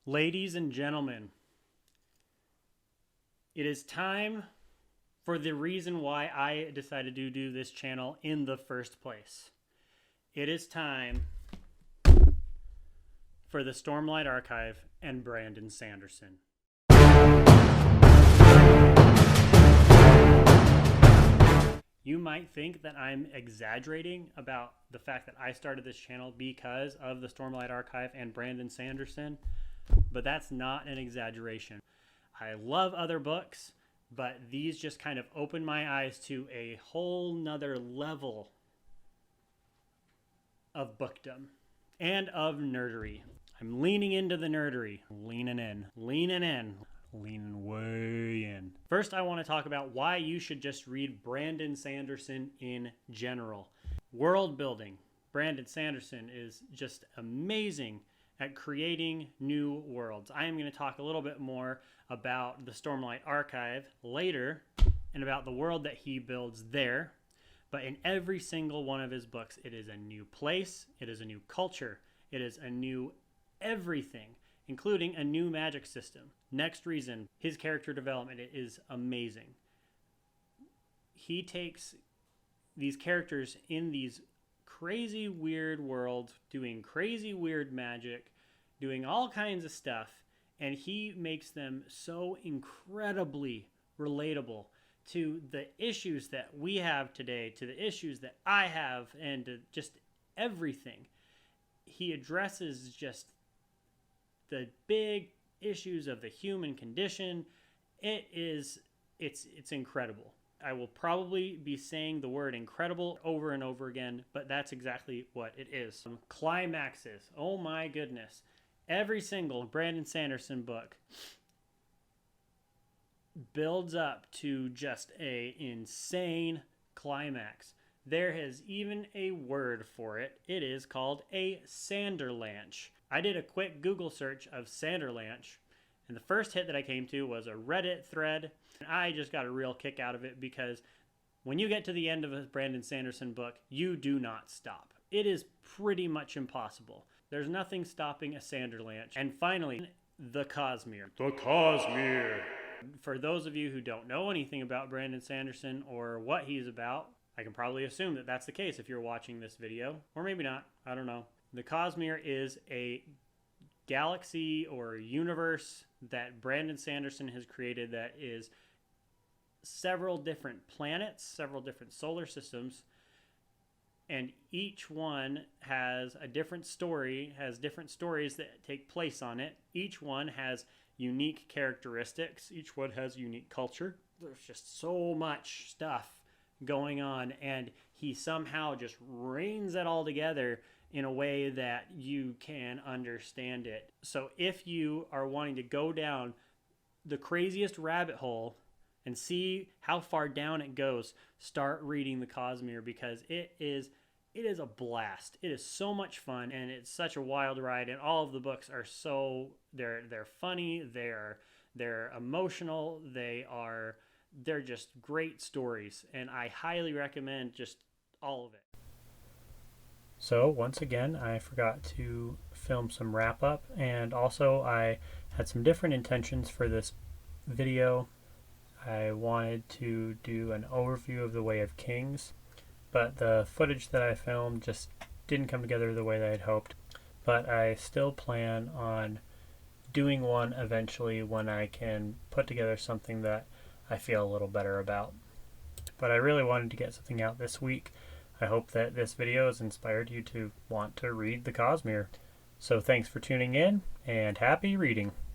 Ladies and gentlemen, it is time for the reason why I decided to do this channel in the first place. It is time for the Stormlight Archive and Brandon Sanderson. You might think that I'm exaggerating about the fact that I started this channel because of the Stormlight Archive and Brandon Sanderson, but that's not an exaggeration. I love other books, but these just kind of opened my eyes to a whole nother level of bookdom and of nerdery. I'm leaning into the nerdery, leaning way in. First, I want to talk about why you should just read Brandon Sanderson in general. World building. Brandon Sanderson is just amazing at creating new worlds. I am going to talk a little bit more about the Stormlight Archive later and about the world that he builds there. But in every single one of his books, it is a new place, it is a new culture, it is a new everything, including a new magic system. Next reason, his character development is amazing. He takes these characters in these crazy weird worlds, doing crazy weird magic, doing all kinds of stuff, and he makes them so incredibly relatable to the issues that we have today, to the issues that I have, and to just everything. He addresses just the big issues of the human condition. It's incredible. I will probably be saying the word incredible over and over again, but that's exactly what it is. Climaxes. Oh my goodness. Every single Brandon Sanderson book builds up to just an insane climax. There is even a word for it. It is called a Sanderlanche. I did a quick Google search of Sanderlanche, and the first hit that I came to was a Reddit thread. And I just got a real kick out of it because when you get to the end of a Brandon Sanderson book, you do not stop. It is pretty much impossible. There's nothing stopping a Sanderlanche. And finally, the Cosmere. The Cosmere. For those of you who don't know anything about Brandon Sanderson or what he's about, I can probably assume that that's the case if you're watching this video, or maybe not, I don't know. The Cosmere is a galaxy or universe that Brandon Sanderson has created that is several different planets, several different solar systems, and each one has a different story, has different stories that take place on it. Each one has unique characteristics. Each one has unique culture. There's just so much stuff going on, and he somehow just reins it all together in a way that you can understand it. So if you are wanting to go down the craziest rabbit hole and see how far down it goes, start reading the Cosmere, because it is a blast. It is so much fun, and it's such a wild ride, and all of the books are so they're funny, they're emotional, they're just great stories, and I highly recommend just all of it. So once again, I forgot to film some wrap up, and also I had some different intentions for this video. I wanted to do an overview of the Way of Kings, but the footage that I filmed just didn't come together the way that I'd hoped. But I still plan on doing one eventually when I can put together something that I feel a little better about. But I really wanted to get something out this week. I hope that this video has inspired you to want to read the Cosmere. So thanks for tuning in, and happy reading.